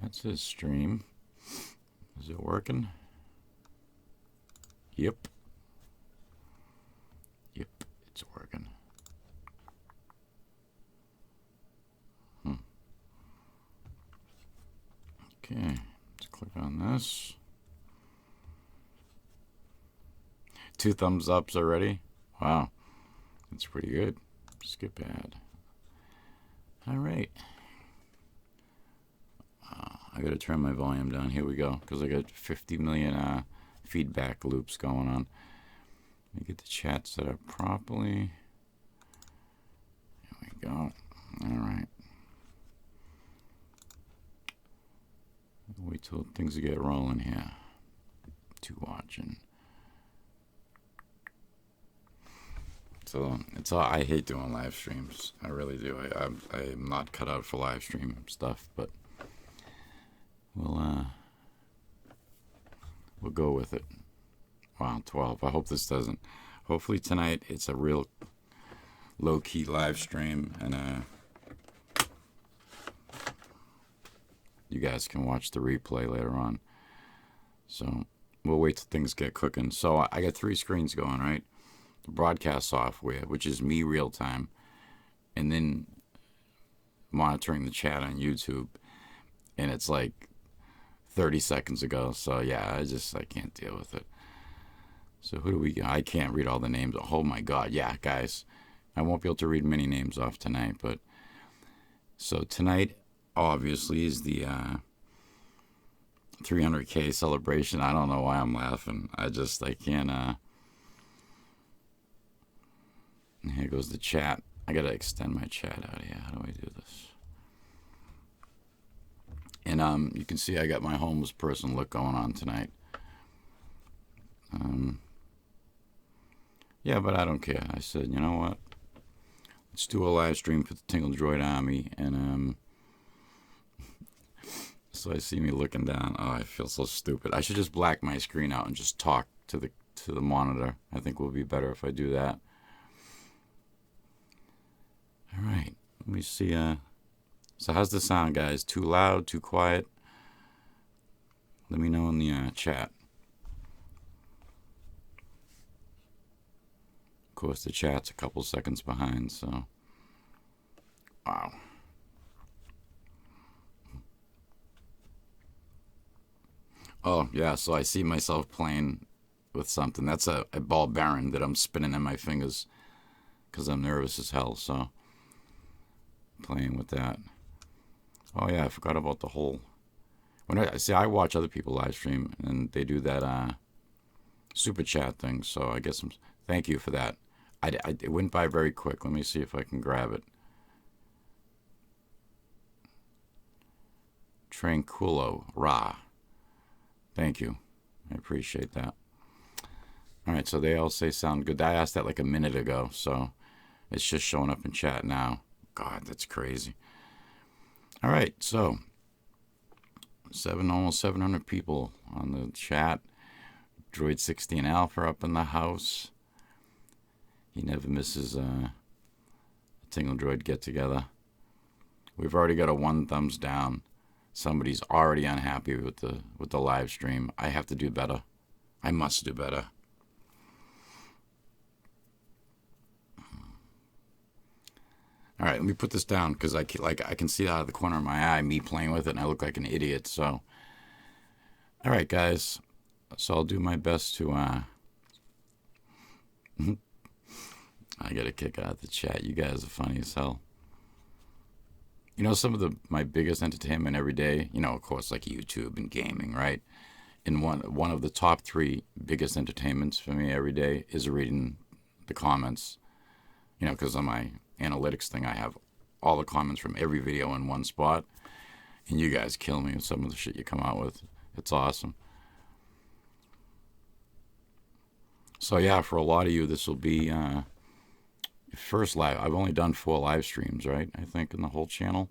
That's his stream. Is it working? Yep. Yep, it's working. Okay, let's click on this. 2 thumbs ups already. Wow, that's pretty good. Skip ad. All right. I gotta turn my volume down. Here we go, because I got 50 million feedback loops going on. Let me get the chat set up properly. There we go. All right. Wait till things get rolling here. To watching. So it's all. I hate doing live streams. I really do. I'm not cut out for live stream stuff, but we'll go with it. Wow, 12. I hope this doesn't. Hopefully tonight it's a real low-key live stream, and you guys can watch the replay later on. So we'll wait till things get cooking. So I got 3 screens going, right? The broadcast software, which is me real time, and then monitoring the chat on YouTube, and it's like 30 seconds ago. So yeah, I can't deal with it. So who do we got? I can't read all the names. Oh my god, yeah, guys, I won't be able to read many names off tonight. But so tonight obviously is the 300K celebration. I don't know why I'm laughing. I can't. Here goes the chat. I gotta extend my chat out here. How do I do this? And you can see I got my homeless person look going on tonight. Yeah, but I don't care. I said, you know what? Let's do a live stream for the Tingle-Droid Army, and so I see me looking down. Oh, I feel so stupid. I should just black my screen out and just talk to the monitor. I think it will be better if I do that. All right, let me see. So how's the sound, guys? Too loud? Too quiet? Let me know in the chat. Of course, the chat's a couple seconds behind, so. Wow. Oh, yeah, so I see myself playing with something. That's a ball bearing that I'm spinning in my fingers because I'm nervous as hell, so. Playing with that. Oh yeah, I forgot about the whole. When I watch other people live stream and they do that super chat thing. So I guess thank you for that. It went by very quick. Let me see if I can grab it. Tranquillo Ra. Thank you. I appreciate that. All right, so they all say sound good. I asked that like a minute ago, so it's just showing up in chat now. God, that's crazy. All right, so almost 700 people on the chat. Droid 16 Alpha up in the house. He never misses a Tingle-Droid get-together. We've already got a 1 thumbs down. Somebody's already unhappy with the live stream. I have to do better. I must do better. All right, let me put this down because I can see out of the corner of my eye me playing with it, and I look like an idiot. So, all right, guys. So I'll do my best to. I get a kick out of the chat. You guys are funny as hell. You know, some of my biggest entertainment every day. You know, of course, like YouTube and gaming, right? And one of the top 3 biggest entertainments for me every day is reading the comments. You know, because on my analytics thing, I have all the comments from every video in one spot, and you guys kill me with some of the shit you come out with. It's awesome. So yeah, for a lot of you, this will be first live. I've only done 4 live streams, right? I think in the whole channel.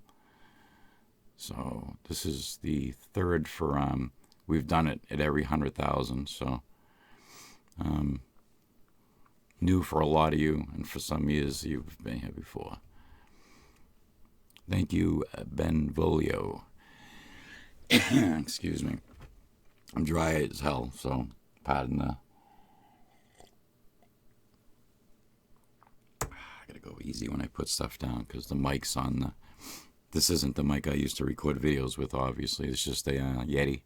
So this is the 3rd for we've done it at every 100,000. So new for a lot of you, and for some years you've been here before. Thank you, Ben Volio. Excuse me. I'm dry as hell, so pardon the. I gotta go easy when I put stuff down because the mic's on the. This isn't the mic I used to record videos with, obviously. It's just a Yeti.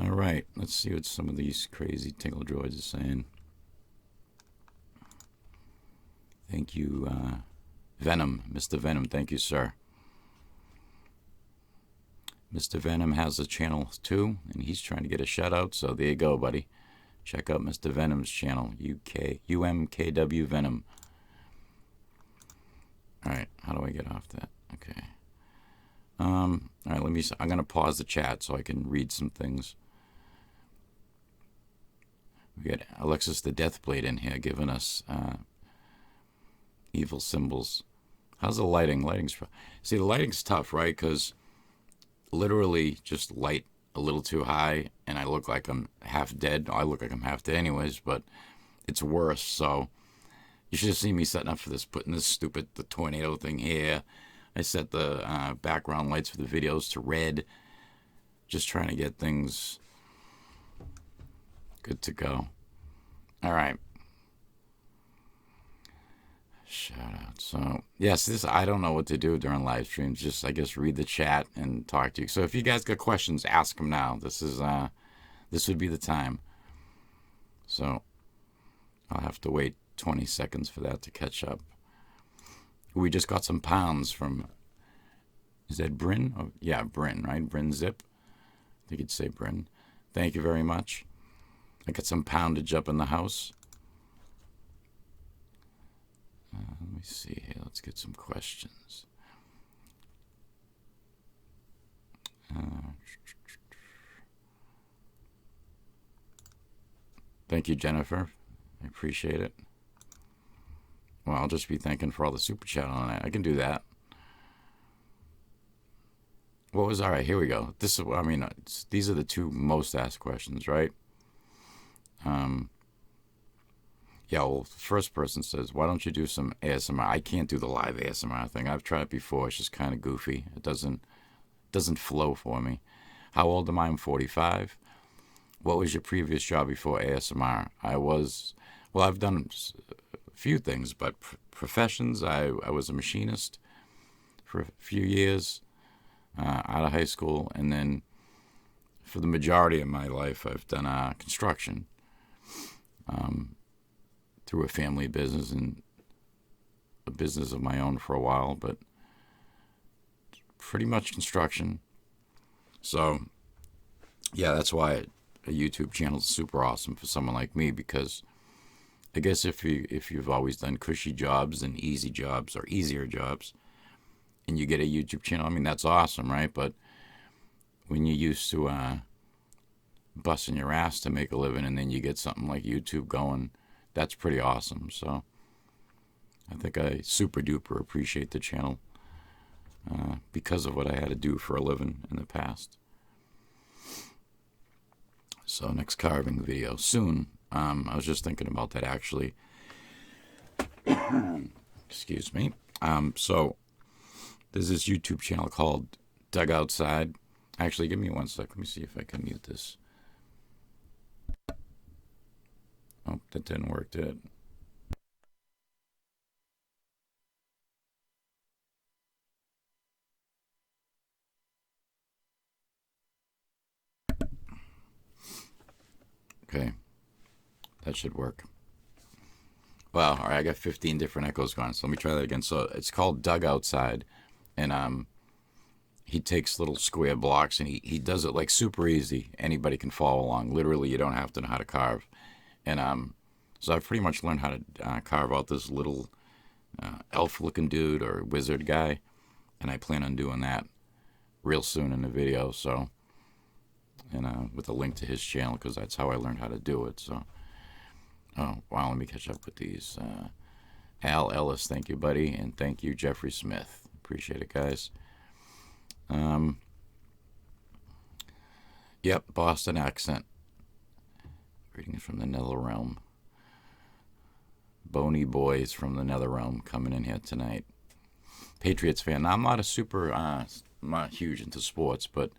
All right, let's see what some of these crazy Tingle-Droids are saying. Thank you, Venom. Mr. Venom, thank you, sir. Mr. Venom has a channel too, and he's trying to get a shout out, so there you go, buddy. Check out Mr. Venom's channel, UMKW Venom. Alright, how do I get off that? Okay. Alright, I'm going to pause the chat so I can read some things. We got Alexis the Deathblade in here giving us evil symbols. How's the lighting? See, the lighting's tough, right? Because literally just light a little too high and I look like I'm half dead. I look like I'm half dead anyways, but it's worse. So you should have seen me setting up for this, putting this the tornado thing here. I set the background lights for the videos to red, just trying to get things good to go. All right. Shout out. So, yes, I don't know what to do during live streams. Just, I guess, read the chat and talk to you. So if you guys got questions, ask them now. This would be the time. So I'll have to wait 20 seconds for that to catch up. We just got some pounds from, is that Bryn? Oh, yeah, Bryn, right? Bryn Zip. I think you'd say Bryn. Thank you very much. I got some poundage up in the house. Let me see here. Let's get some questions. Thank you, Jennifer. I appreciate it. Well, I'll just be thanking for all the super chat on it. I can do that. What was all right? Here we go. These are the two most asked questions, right? Yeah, well, the first person says, why don't you do some ASMR? I can't do the live ASMR thing. I've tried it before. It's just kind of goofy. It doesn't flow for me. How old am I? I'm 45. What was your previous job before ASMR? I've done a few things, but professions, I was a machinist for a few years out of high school. And then for the majority of my life, I've done construction. Through a family business and a business of my own for a while, but pretty much construction. So, yeah, that's why a YouTube channel is super awesome for someone like me, because I guess if you've always done cushy jobs and easy jobs or easier jobs, and you get a YouTube channel, I mean, that's awesome, right? But when you're used to busting your ass to make a living, and then you get something like YouTube going, that's pretty awesome. So I think I super duper appreciate the channel because of what I had to do for a living in the past. So next carving video soon. I was just thinking about that actually. Excuse me. So there's this YouTube channel called Dug Outside. Actually, give me one sec. Let me see if I can mute this. Oh, that didn't work, did it? Okay. That should work. Well, all right, I got 15 different echoes going, so let me try that again. So it's called Dug Outside, and he takes little square blocks, and he does it like super easy. Anybody can follow along. Literally, you don't have to know how to carve. And so I've pretty much learned how to carve out this little elf-looking dude or wizard guy, and I plan on doing that real soon in the video. So, and with a link to his channel, because that's how I learned how to do it. So, oh wow, let me catch up with these. Al Ellis, thank you, buddy, and thank you, Jeffrey Smith. Appreciate it, guys. Yep, Boston accent. Reading it from the Nether Realm. Bony boys from the Nether Realm coming in here tonight. Patriots fan. Now, I'm not a super I'm not huge into sports, but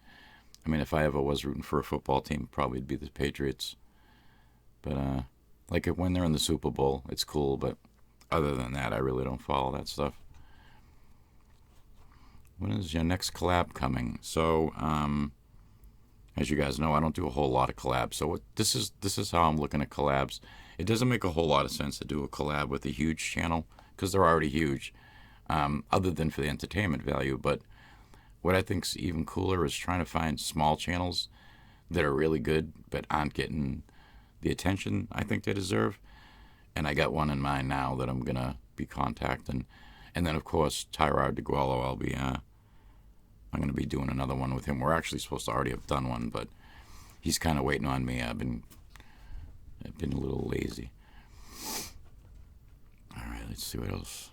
I mean, if I ever was rooting for a football team, probably it'd be the Patriots. But like when they're in the Super Bowl, it's cool. But other than that, I really don't follow that stuff. When is your next collab coming? So, as you guys know, I don't do a whole lot of collabs. So this is how I'm looking at collabs. It doesn't make a whole lot of sense to do a collab with a huge channel because they're already huge, other than for the entertainment value. But what I think's even cooler is trying to find small channels that are really good but aren't getting the attention I think they deserve. And I got one in mind now that I'm gonna be contacting. And then of course Tyrod DeGualo, I'm going to be doing another one with him. We're actually supposed to already have done one, but he's kind of waiting on me. I've been a little lazy. All right, let's see what else.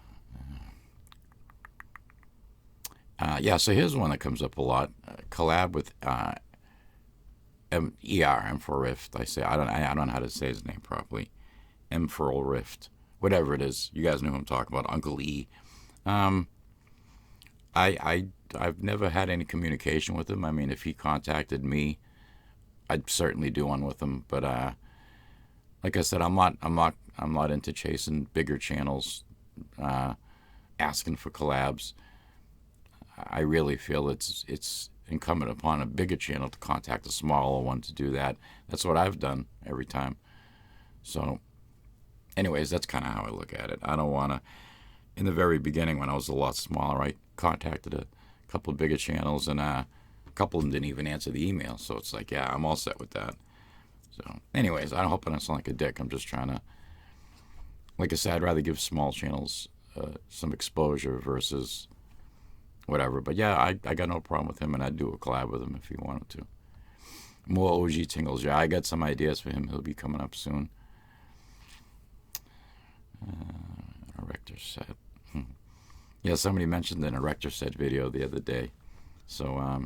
Yeah, so here's one that comes up a lot. Collab with M for Rift. I don't know how to say his name properly. M for Rift. Whatever it is. You guys know who I'm talking about. Uncle E. I've never had any communication with him. I mean, if he contacted me, I'd certainly do one with him. But like I said, I'm not into chasing bigger channels, asking for collabs. I really feel it's incumbent upon a bigger channel to contact a smaller one to do that. That's what I've done every time. So, anyways, that's kind of how I look at it. I don't want to. In the very beginning, when I was a lot smaller, I contacted a couple of bigger channels, and a couple of them didn't even answer the email. So it's like, yeah, I'm all set with that. So, anyways, I hope I don't sound like a dick. I'm just trying to, like I said, I'd rather give small channels some exposure versus whatever. But yeah, I got no problem with him, and I'd do a collab with him if he wanted to. More OG Tingles. Yeah, I got some ideas for him. He'll be coming up soon. Erector set. Yeah, somebody mentioned an erector set video the other day. So, let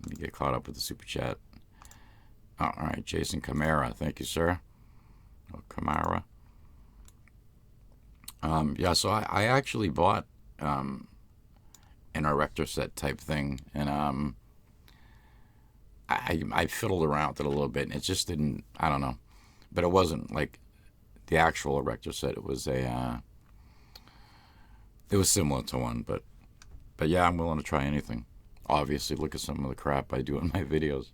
me get caught up with the super chat. All right, Jason Camara. Thank you, sir. Oh, Camara. Yeah, so I actually bought an erector set type thing, and I fiddled around with it a little bit, and it just didn't, I don't know. But it wasn't like the actual erector set. It was it was similar to one, but yeah, I'm willing to try anything. Obviously, look at some of the crap I do in my videos.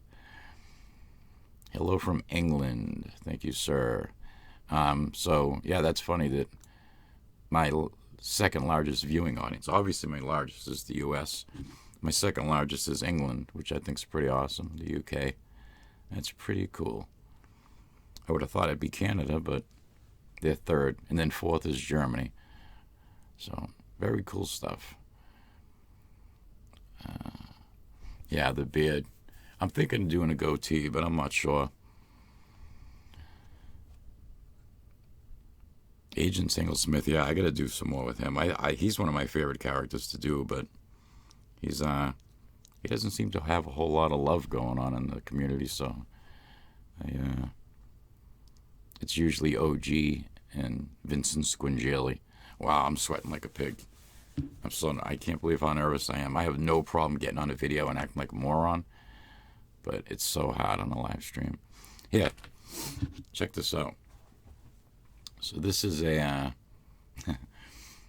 Hello from England. Thank you, sir. So, yeah, that's funny that my second largest viewing audience, obviously my largest is the U.S. My second largest is England, which I think is pretty awesome, the U.K. That's pretty cool. I would have thought it'd be Canada, but they're third. And then fourth is Germany. So, very cool stuff. Yeah, the beard. I'm thinking of doing a goatee, but I'm not sure. Agent Singlesmith, yeah, I got to do some more with him. He's one of my favorite characters to do, but he doesn't seem to have a whole lot of love going on in the community, so it's usually OG and Vincent Squingeli. Wow, I'm sweating like a pig. I can't believe how nervous I am. I have no problem getting on a video and acting like a moron, but it's so hard on a live stream. Here, check this out. So this is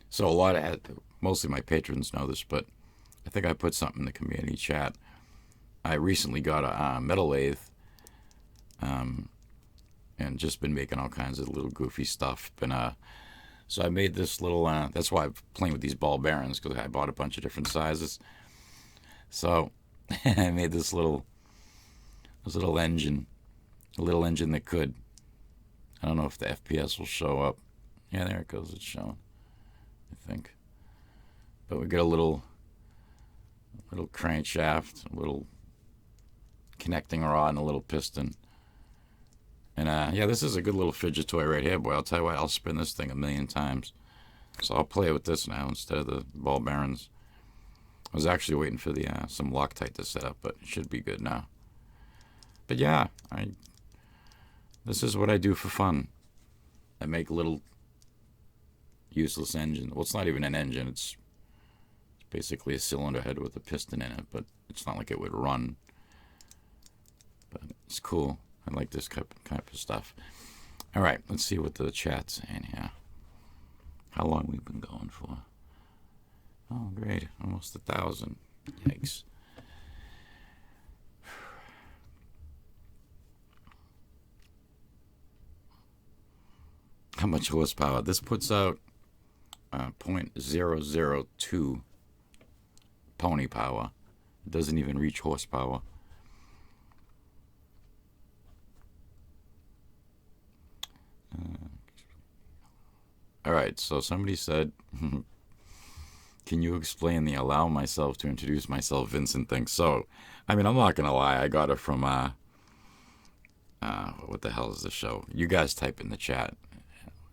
so mostly my patrons know this, but I think I put something in the community chat. I recently got a metal lathe, and just been making all kinds of little goofy stuff. So I made this little, that's why I'm playing with these ball bearings, because I bought a bunch of different sizes. So I made this little engine, a little engine that could, I don't know if the FPS will show up. Yeah, there it goes, it's showing, I think. But we got a little crankshaft, a little connecting rod, and a little piston. And yeah, this is a good little fidget toy right here, boy. I'll tell you what, I'll spin this thing 1,000,000 times. So I'll play with this now instead of the ball bearings. I was actually waiting for the some Loctite to set up, but it should be good now. But yeah, this is what I do for fun. I make little useless engines. Well, it's not even an engine. It's basically a cylinder head with a piston in it, but it's not like it would run. But it's cool. I like this type of stuff. All right, let's see what the chat's saying here. How long we've been going for? Oh, great. Almost 1,000. Yikes. How much horsepower? This puts out 0.002 pony power. It doesn't even reach horsepower. All right, so somebody said, can you explain the allow myself to introduce myself Vincent thing? So, I mean, I'm not going to lie. I got it from, what the hell is the show? You guys type in the chat.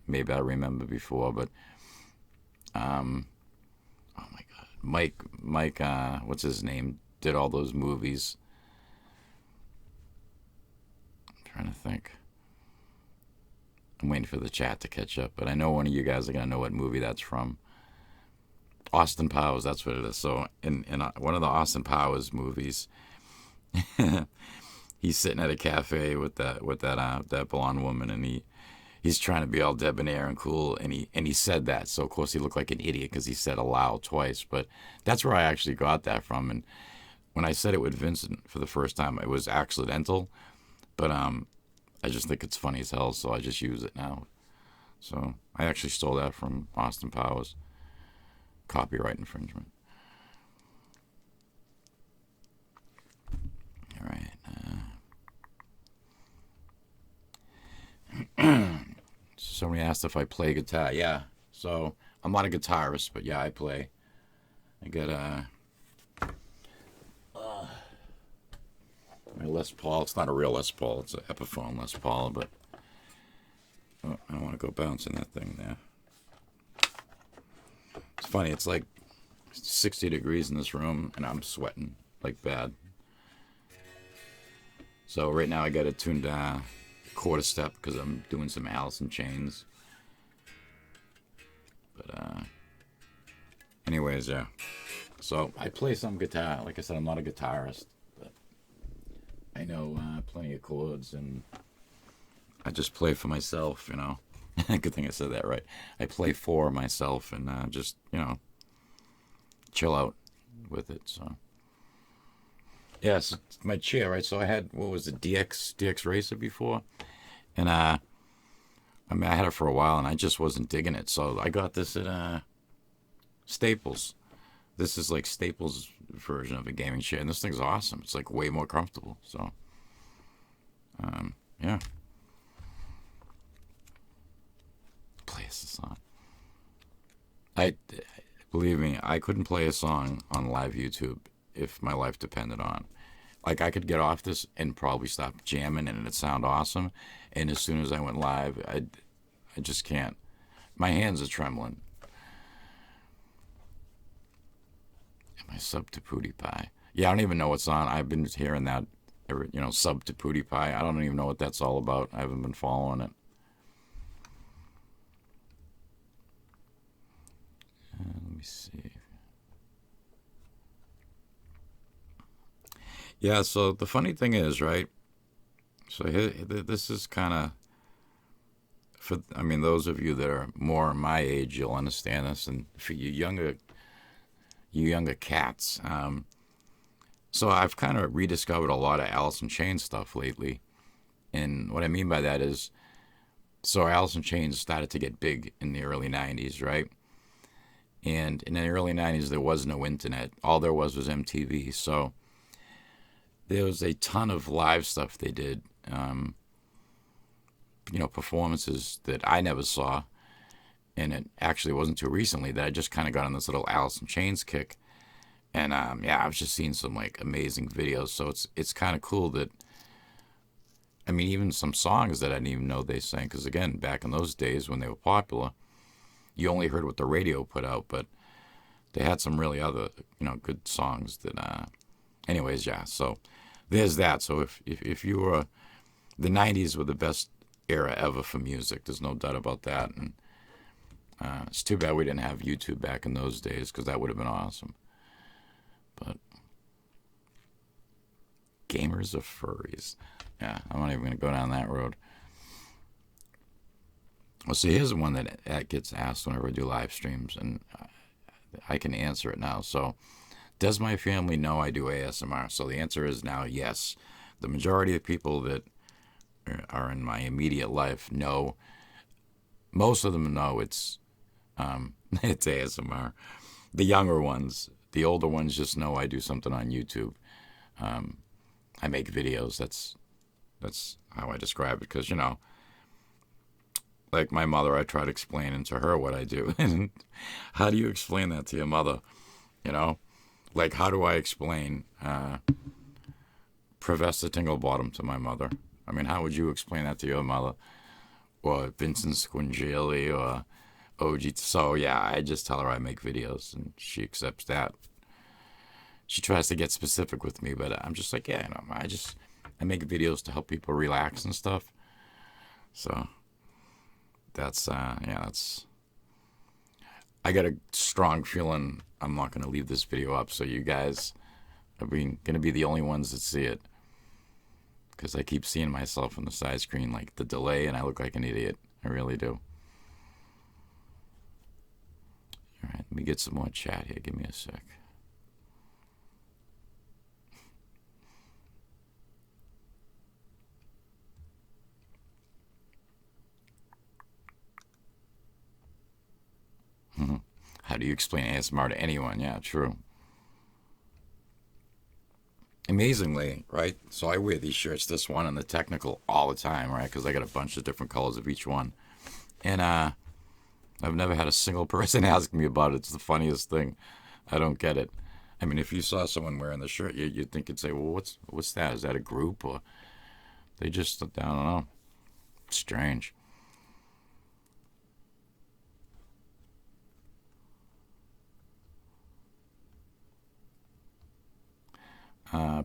Maybe I remember before, but, oh my God. Mike, what's his name? Did all those movies. I'm trying to think. I'm waiting for the chat to catch up, but I know one of you guys are going to know what movie that's from. Austin Powers, that's what it is. So in one of the Austin Powers movies, he's sitting at a cafe with that blonde woman, and he's trying to be all debonair and cool, and he said that. So of course he looked like an idiot because he said allow twice. But that's where I actually got that from. And when I said it with Vincent for the first time, it was accidental. But I just think it's funny as hell, so I just use it now. So I actually stole that from Austin Powers. Copyright infringement. All right. Somebody asked if I play guitar. Yeah. So I'm not a guitarist, but yeah, I play. I got my Les Paul. It's not a real Les Paul. It's an Epiphone Les Paul, but I don't want to go bouncing that thing there. It's funny. It's like 60 degrees in this room, and I'm sweating like bad. So right now I got it tuned quarter step because I'm doing some Alice in Chains. But anyways, yeah. So I play some guitar. Like I said, I'm not a guitarist, but I know plenty of chords, and I just play for myself, you know. Good thing I said that right. I play for myself and just, you know, chill out with it. So, yes, yeah, my chair, right? So I had, what was it, DX Racer before, and I mean, I had it for a while, and I just wasn't digging it. So I got this at Staples. This is like Staples' version of a gaming chair, and this thing's awesome. It's like way more comfortable. So, yeah. Play us a song. Believe me, I couldn't play a song on live YouTube if my life depended on. Like, I could get off this and probably stop jamming and it'd sound awesome. And as soon as I went live, I just can't. My hands are trembling. Am I sub to Pootie Pie? Yeah, I don't even know what's on. I've been hearing that, you know, sub to Pootie Pie. I don't even know what that's all about. I haven't been following it. Let me see. Yeah, so the funny thing is, right? So this is kind of, I mean, those of you that are more my age, you'll understand this, and for you younger cats. So I've kind of rediscovered a lot of Alice in Chains stuff lately, and what I mean by that is, so Alice in Chains started to get big in the early '90s, right? And in the early '90s, there was no internet. All there was MTV. So there was a ton of live stuff they did, you know, performances that I never saw. And it actually wasn't too recently that I just kind of got on this little Alice in Chains kick. And yeah, I was just seeing some like amazing videos. So it's kind of cool that, I mean, even some songs that I didn't even know they sang. Because again, back in those days when they were popular, you only heard what the radio put out, but they had some really other, you know, good songs that, anyways, yeah, so there's that. So if you were, the 90s were the best era ever for music, there's no doubt about that, and it's too bad we didn't have YouTube back in those days, because that would have been awesome. But gamers are furries. Yeah, I'm not even going to go down that road. Well, see, here's the one that gets asked whenever I do live streams, and I can answer it now. So, does my family know I do ASMR? So the answer is now yes. The majority of people that are in my immediate life know. Most of them know it's it's ASMR. The younger ones, the older ones just know I do something on YouTube. I make videos. That's how I describe it. Because like my mother, I try to explain to her what I do. And how do you explain that to your mother? Like how do I explain Professor Tingle-Bottom to my mother? I mean, how would you explain that to your mother? Or Vincent Squingeli or OG. So yeah, I just tell her I make videos, and she accepts that. She tries to get specific with me, but I'm just like, yeah, I make videos to help people relax and stuff. So that's I got a strong feeling I'm not gonna leave this video up, so you guys are gonna be the only ones that see it, because I keep seeing myself on the side screen, like the delay, and I look like an idiot. I really do. All right, let me get some more chat here. Give me a sec. How do you explain ASMR to anyone? Yeah, true. Amazingly, right? So I wear these shirts, this one and the technical, all the time, right? Because I got a bunch of different colors of each one. And I've never had a single person ask me about it. It's the funniest thing. I don't get it. I mean, if you saw someone wearing the shirt, you'd think it'd say, well, what's that? Is that a group? Or they just, I don't know. Strange.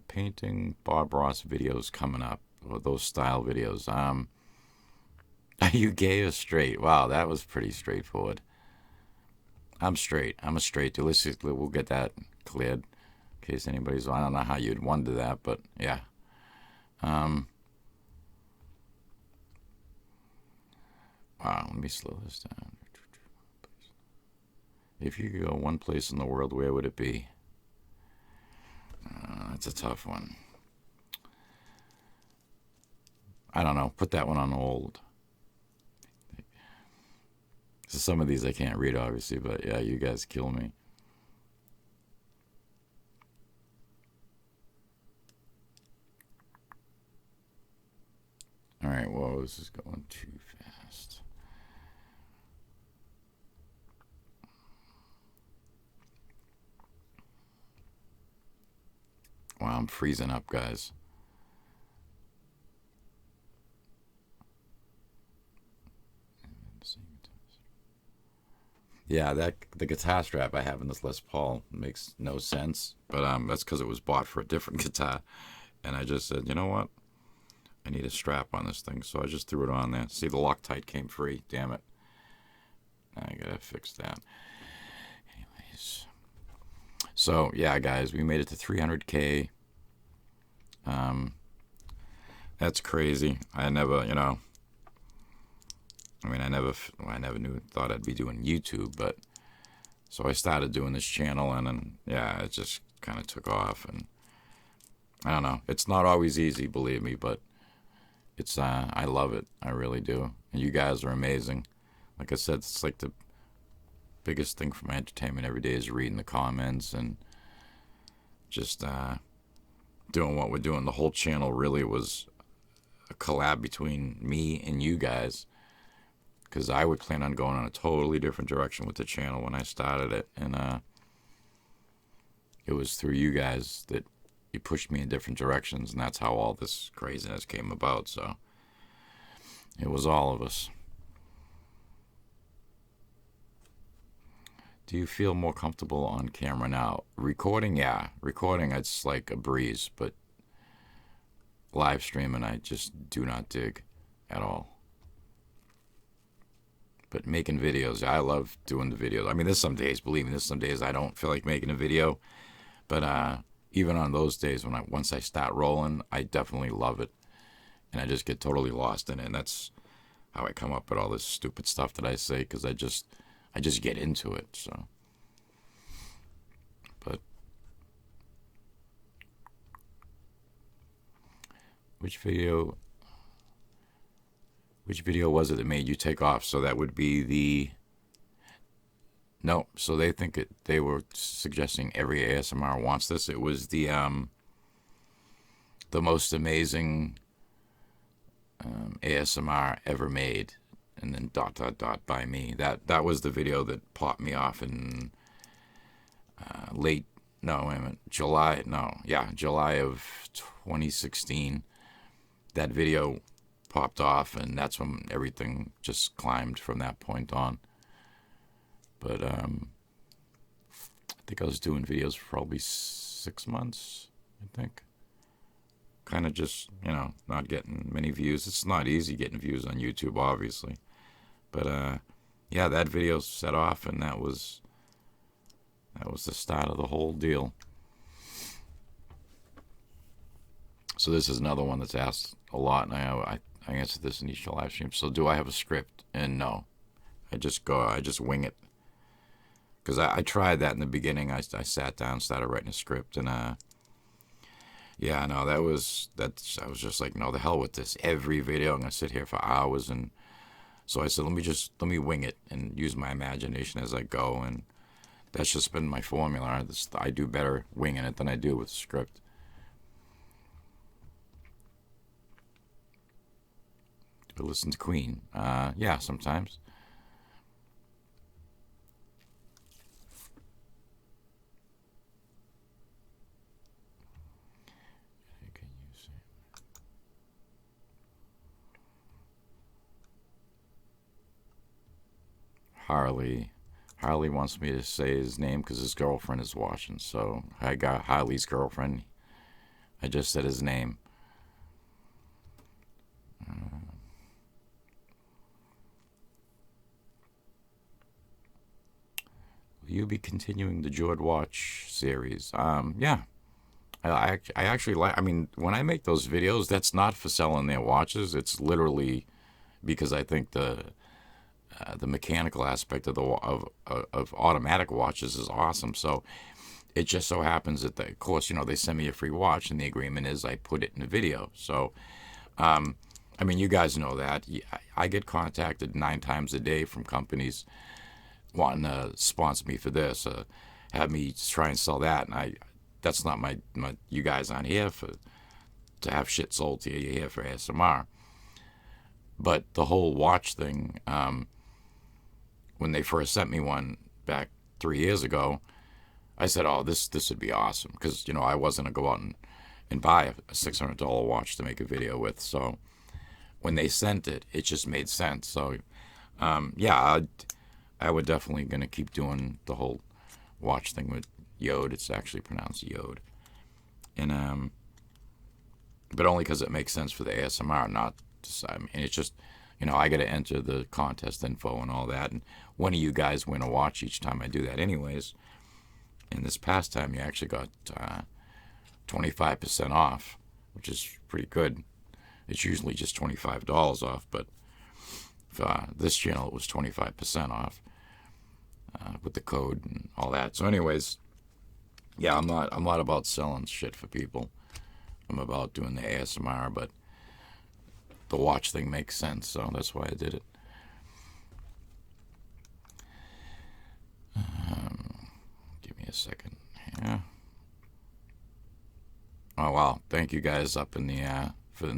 Painting Bob Ross videos coming up, or those style videos. Are you gay or straight? Wow, that was pretty straightforward. I'm straight. I'm a straight dude. We'll get that cleared in case anybody's. I don't know how you'd wonder that, but yeah. Wow, let me slow this down. If you could go one place in the world, where would it be? That's a tough one. I don't know. Put that one on hold. So some of these I can't read, obviously, but yeah, you guys kill me. All right, whoa, this is going too fast. Wow, I'm freezing up, guys. Yeah, the guitar strap I have in this Les Paul makes no sense, but that's because it was bought for a different guitar, and I just said, you know what? I need a strap on this thing, so I just threw it on there. See, the Loctite came free. Damn it! I gotta fix that. Anyways, so yeah, guys, we made it to 300K. That's crazy. I never, I mean, I never thought I'd be doing YouTube, but so I started doing this channel, and then yeah, it just kind of took off, and I don't know. It's not always easy, believe me, but it's I love it. I really do. And you guys are amazing. Like I said, it's like the biggest thing for my entertainment every day is reading the comments and just doing what we're doing. The whole channel really was a collab between me and you guys, because I would plan on going on a totally different direction with the channel when I started it, and it was through you guys that you pushed me in different directions, and that's how all this craziness came about. So it was all of us. Do you feel more comfortable on camera now? Recording, yeah. Recording, it's like a breeze, but live streaming, I just do not dig at all. But making videos, I love doing the videos. I mean, there's some days, believe me, there's some days I don't feel like making a video, But even on those days when once I start rolling, I definitely love it, and I just get totally lost in it. And that's how I come up with all this stupid stuff that I say, because I just get into it. So, but which video was it that made you take off? So that would be the no. So they were suggesting every ASMR wants this. It was the most amazing ASMR ever made, and then ... by me. That was the video that popped me off in July of 2016. That video popped off, and that's when everything just climbed from that point on. But I think I was doing videos for probably 6 months, I think. Kind of just, not getting many views. It's not easy getting views on YouTube, obviously. But yeah, that video set off, and that was the start of the whole deal. So this is another one that's asked a lot, and I answer this in each live stream. So do I have a script? And no, I just wing it. Because I tried that in the beginning. I sat down, started writing a script, and yeah, no, I was just like, no, the hell with this. Every video, I'm gonna sit here for hours, and so I said, let me wing it and use my imagination as I go, and that's just been my formula. I do better winging it than I do with a script. Do I listen to Queen? Yeah, sometimes. Harley wants me to say his name because his girlfriend is watching. So I got Harley's girlfriend. I just said his name. Will you be continuing the Jord Watch series? Yeah. I actually like. I mean, when I make those videos, that's not for selling their watches. It's literally because I think the mechanical aspect of automatic watches is awesome. So it just so happens that, of course, they send me a free watch, and the agreement is I put it in a video. So, I mean, you guys know that. I get contacted 9 times a day from companies wanting to sponsor me for this, have me try and sell that, and that's not my you guys aren't here to have shit sold to you. You're here for ASMR. But the whole watch thing, when they first sent me one back 3 years ago, I said, oh, this would be awesome, because I wasn't going to go out and buy a $600 watch to make a video with. So when they sent it, it just made sense. So yeah, I would definitely going to keep doing the whole watch thing with Yode. It's actually pronounced Yode. And but only because it makes sense for the ASMR, not to, I mean, it's just, I got to enter the contest info and all that, and one of you guys win a watch each time I do that anyways. And this past time, you actually got 25% off, which is pretty good. It's usually just $25 off, but for this channel, it was 25% off with the code and all that. So anyways, yeah, I'm not about selling shit for people. I'm about doing the ASMR, but the watch thing makes sense, so that's why I did it. Give me a second here. Oh wow, thank you guys up in the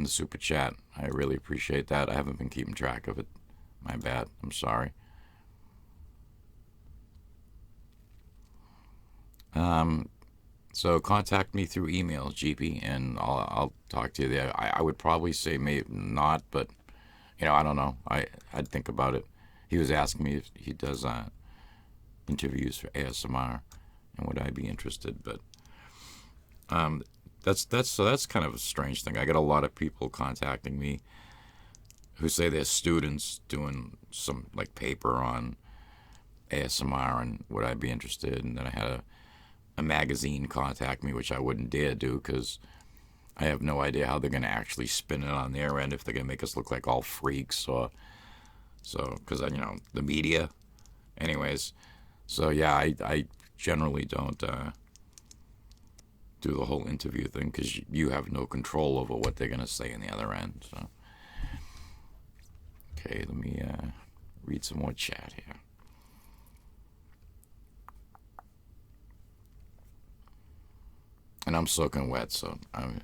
super chat. I really appreciate that. I haven't been keeping track of it. My bad. I'm sorry. So contact me through email, GP, and I'll talk to you there. I would probably say maybe not, but I don't know. I'd think about it. He was asking me if he does interviews for ASMR, and would I be interested? But that's kind of a strange thing. I get a lot of people contacting me who say they're students doing some paper on ASMR, and would I be interested? And then I had a magazine contact me, which I wouldn't dare do because I have no idea how they're going to actually spin it on their end, if they're going to make us look like all freaks or so, because, the media. Anyways, so yeah, I generally don't do the whole interview thing because you have no control over what they're going to say in the other end. So, okay, let me read some more chat here. And I'm soaking wet, so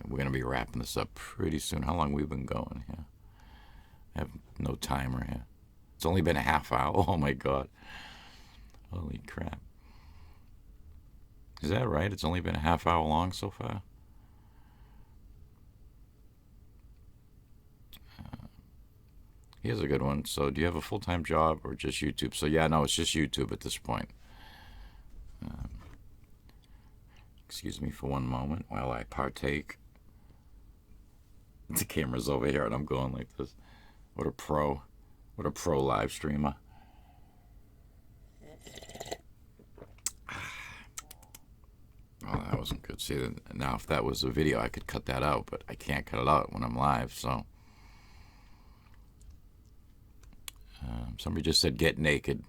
we're going to be wrapping this up pretty soon. How long we've been going here? I have no timer here. It's only been a half hour. Oh, my God. Holy crap. Is that right? It's only been a half hour long so far? Here's a good one. So, do you have a full-time job or just YouTube? So, yeah, no, it's just YouTube at this point. Excuse me for one moment while I partake. The camera's over here and I'm going like this. What a pro live streamer. Oh, that wasn't good. See, now if that was a video, I could cut that out, but I can't cut it out when I'm live, so. Somebody just said get naked.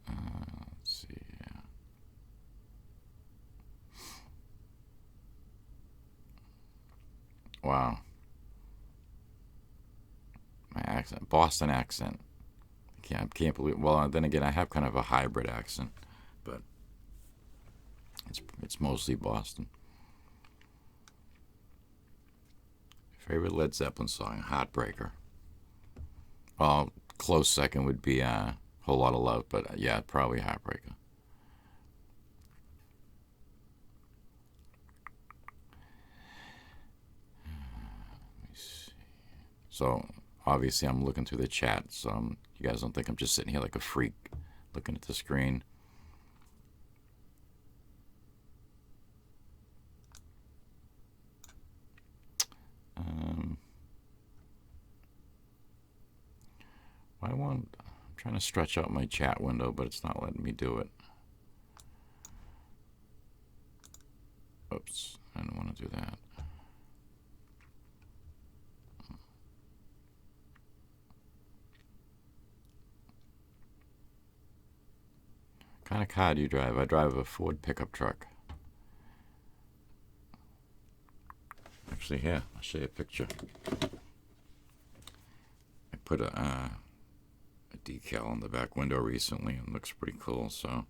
Let's see. Wow. My accent, Boston accent. I can't believe. Well, then again, I have kind of a hybrid accent, but it's mostly Boston. Favorite Led Zeppelin song, Heartbreaker. Well, close second would be Whole Lot of Love, but yeah, probably Heartbreaker. Let me see. So obviously I'm looking through the chat, so you guys don't think I'm just sitting here like a freak looking at the screen. I'm trying to stretch out my chat window, but it's not letting me do it. Oops, I don't want to do that. What kind of car do you drive? I drive a Ford pickup truck. Actually, here, I'll show you a picture. I put a decal on the back window recently and it looks pretty cool, so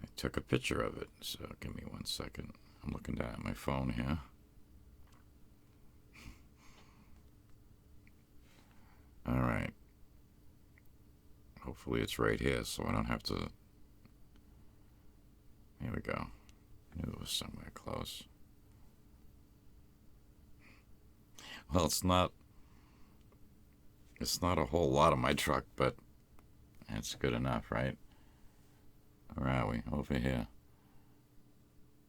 I took a picture of it. So give me 1 second. I'm looking down at my phone here. All right. Hopefully it's right here so I don't have to. Here we go. I knew it was somewhere close. Well, it's not a whole lot of my truck, but it's good enough, right? Where are we? Over here.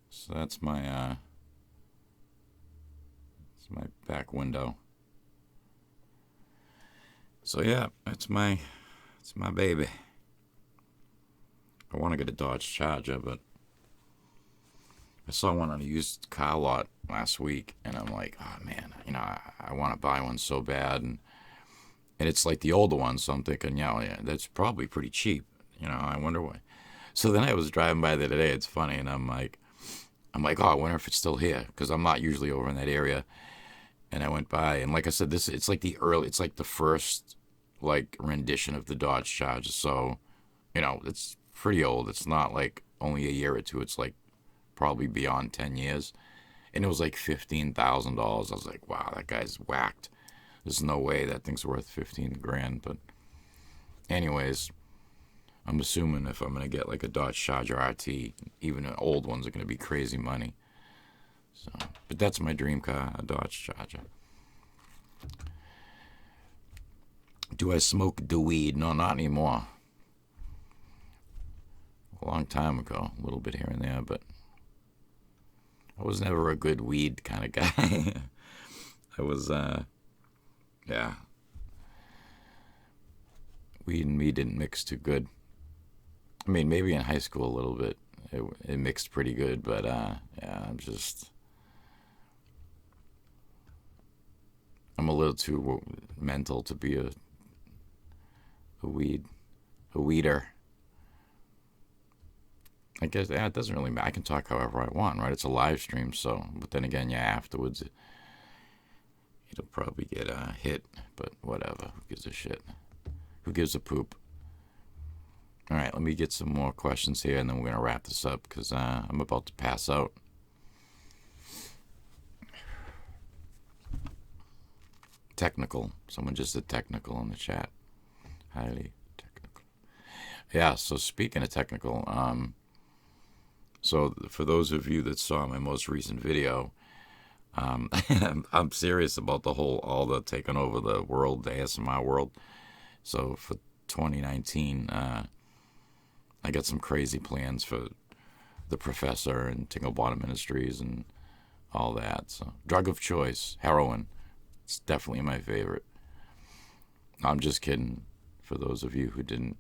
So that's my back window. So yeah, it's my baby. I want to get a Dodge Charger, but I saw one on a used car lot last week, and I'm like, oh man, I want to buy one so bad, and it's like the older one, so I'm thinking, yeah, that's probably pretty cheap. I wonder why. So then I was driving by there today. It's funny, and I'm like, oh, I wonder if it's still here, because I'm not usually over in that area. And I went by, and like I said, it's like the first like rendition of the Dodge Charger. So, it's pretty old. It's not like only a year or two. It's like probably beyond 10 years. And it was like $15,000. I was like, wow, that guy's whacked. There's no way that thing's worth 15 grand. But anyways, I'm assuming if I'm going to get like a Dodge Charger RT, even the old ones are going to be crazy money. So, but that's my dream car, a Dodge Charger. Do I smoke the weed? No, not anymore. A long time ago, a little bit here and there, but I was never a good weed kind of guy. I was, yeah, weed and me didn't mix too good. I mean, maybe in high school a little bit. It mixed pretty good, but yeah, I'm a little too mental to be a weed, a weeder. I guess yeah, it doesn't really matter. I can talk however I want, right? It's a live stream, so. But then again, yeah, afterwards it'll probably get hit. But whatever. Who gives a shit? Who gives a poop? All right, let me get some more questions here, and then we're gonna wrap this up because I'm about to pass out. Technical. Someone just did technical in the chat. Highly technical. Yeah. So speaking of technical, so for those of you that saw my most recent video, I'm serious about all the taking over the world, the ASMR world. So for 2019, I got some crazy plans for the Professor and Tingle-Bottom Ministries and all that. So drug of choice, heroin. It's definitely my favorite. I'm just kidding. For those of you who didn't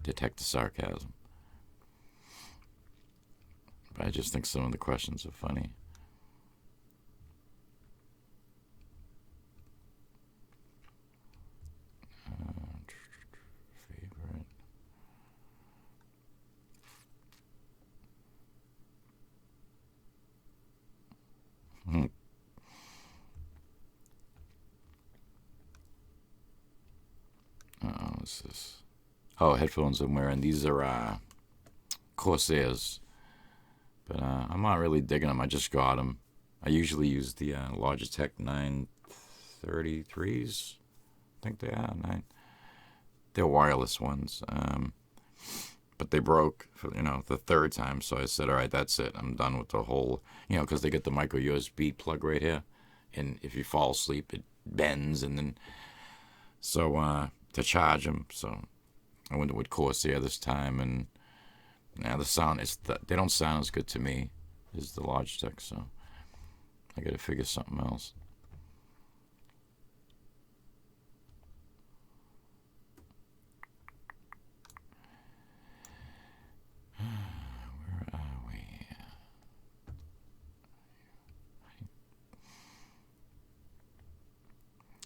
detect the sarcasm. But I just think some of the questions are funny. Favorite. What's this? Oh, headphones I'm wearing. These are Corsairs. But I'm not really digging them. I just got them. I usually use the Logitech 933s. I think they are. They're wireless ones. But they broke for, the third time. So I said, all right, that's it. I'm done with the whole, because they get the micro USB plug right here. And if you fall asleep, it bends. And then, so to charge them. So I went with Corsair this time. And now the sound they don't sound as good to me as the Logitech, so I gotta figure something else. Where are we?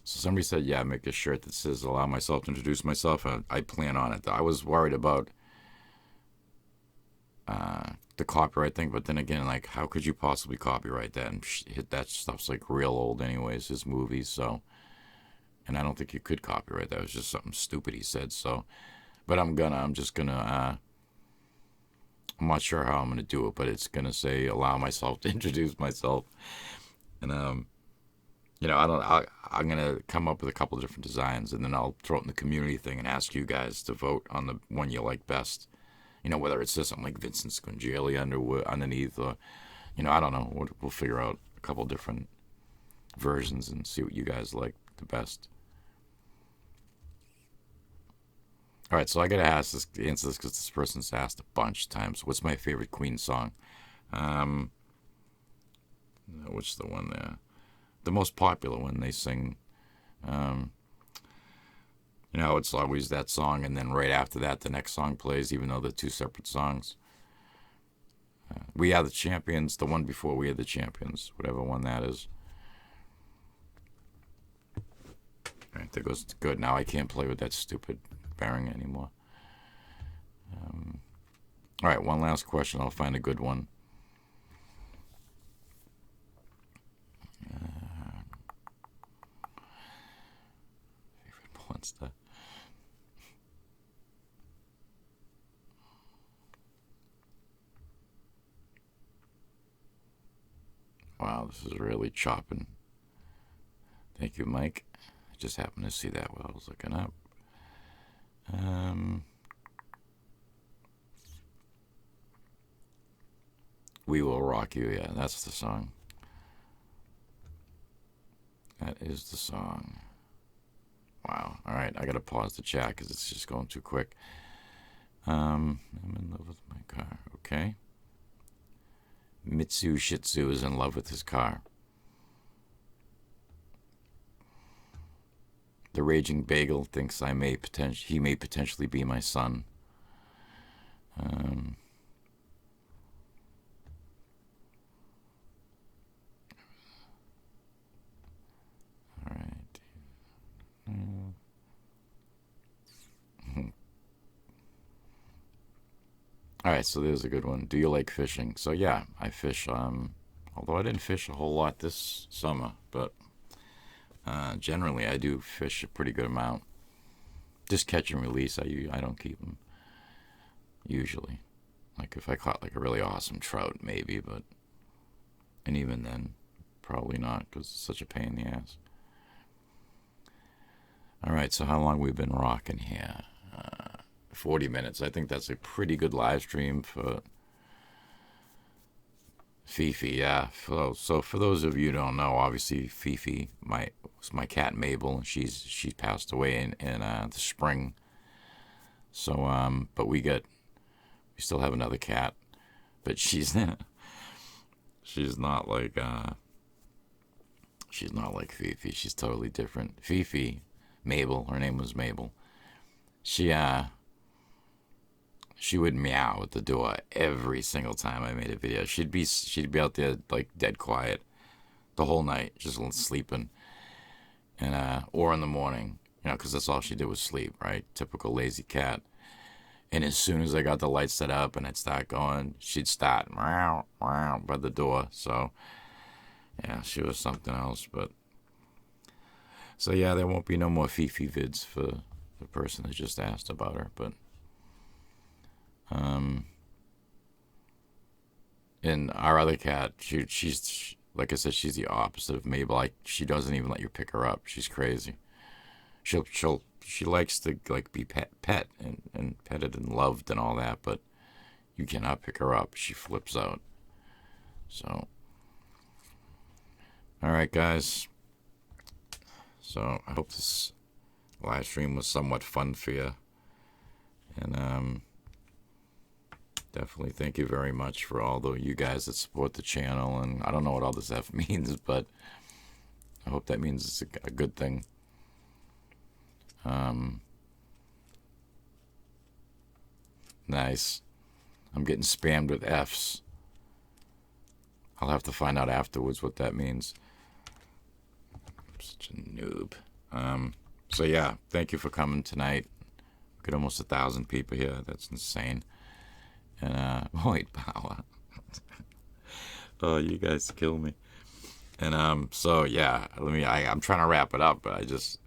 So somebody said, yeah, make a shirt that says allow myself to introduce myself. I plan on it. I was worried about the copyright thing, but then again, like, how could you possibly copyright that? And hit that stuff's like real old anyways, his movies, so. And I don't think you could copyright that. It was just something stupid he said, so. But I'm just gonna, I'm not sure how I'm gonna do it, but it's gonna say allow myself to introduce myself. And, I'm gonna come up with a couple of different designs, and then I'll throw it in the community thing and ask you guys to vote on the one you like best. Whether it says something like Vincent Scungeli underneath, or, I don't know. We'll figure out a couple different versions and see what you guys like the best. All right, so I gotta answer this because this person's asked a bunch of times. What's my favorite Queen song? Which the one there? The most popular one they sing. It's always that song, and then right after that, the next song plays, even though they're two separate songs. We Are the Champions, the one before We Are the Champions, whatever one that is. All right, that goes good. Now I can't play with that stupid bearing anymore. All right, one last question. I'll find a good one. Favorite monster. Wow, this is really chopping. Thank you, Mike. I just happened to see that while I was looking up. We Will Rock You. Yeah, that's the song. That is the song. Wow. All right, I gotta pause the chat because it's just going too quick. I'm in love with my car. Okay. Mitsu Shih Tzu is in love with his car. The Raging Bagel thinks he may potentially be my son. Um, all right. All right, so there's a good one. Do you like fishing? So yeah, I fish. Although I didn't fish a whole lot this summer, but generally I do fish a pretty good amount. Just catch and release. I don't keep them usually. Like if I caught like a really awesome trout, maybe, but and even then, probably not because it's such a pain in the ass. All right, so how long we've been rocking here? 40 minutes. I think that's a pretty good live stream for Fifi. Yeah. So for those of you who don't know, obviously Fifi, was my cat Mabel, and she's passed away in the spring. So but we still have another cat, but she's she's not like Fifi. She's totally different. Fifi, Mabel, her name was Mabel. She would meow at the door every single time I made a video. She'd be out there like dead quiet the whole night, just sleeping, and or in the morning, because that's all she did was sleep, right? Typical lazy cat. And as soon as I got the lights set up and I'd start going, she'd start meow meow by the door. So yeah, she was something else. But so yeah, there won't be no more Fifi vids for the person that just asked about her, but. And our other cat, she's like I said, she's the opposite of Mabel. She doesn't even let you pick her up. She's crazy. She likes to like be pet and petted and loved and all that, but you cannot pick her up. She flips out. So, all right, guys. So I hope this live stream was somewhat fun for you, and definitely thank you very much for all you guys that support the channel. And I don't know what all this F means, but I hope that means it's a good thing. Nice. I'm getting spammed with Fs. I'll have to find out afterwards what that means. I'm such a noob. So yeah, thank you for coming tonight. We got almost 1,000 people here. That's insane. And wait, power. Oh, you guys kill me. And so yeah, I'm trying to wrap it up, but I just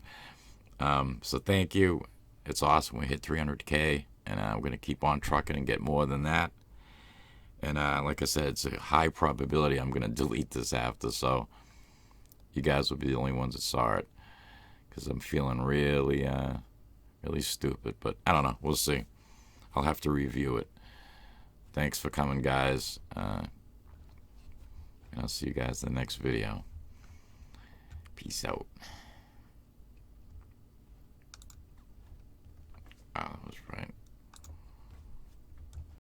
so thank you. It's awesome. We hit 300K, and we're gonna keep on trucking and get more than that. And like I said, it's a high probability I'm gonna delete this after, so you guys will be the only ones that saw it, because I'm feeling really really stupid. But I don't know. We'll see. I'll have to review it. Thanks for coming, guys. And I'll see you guys in the next video. Peace out. Wow, that was right.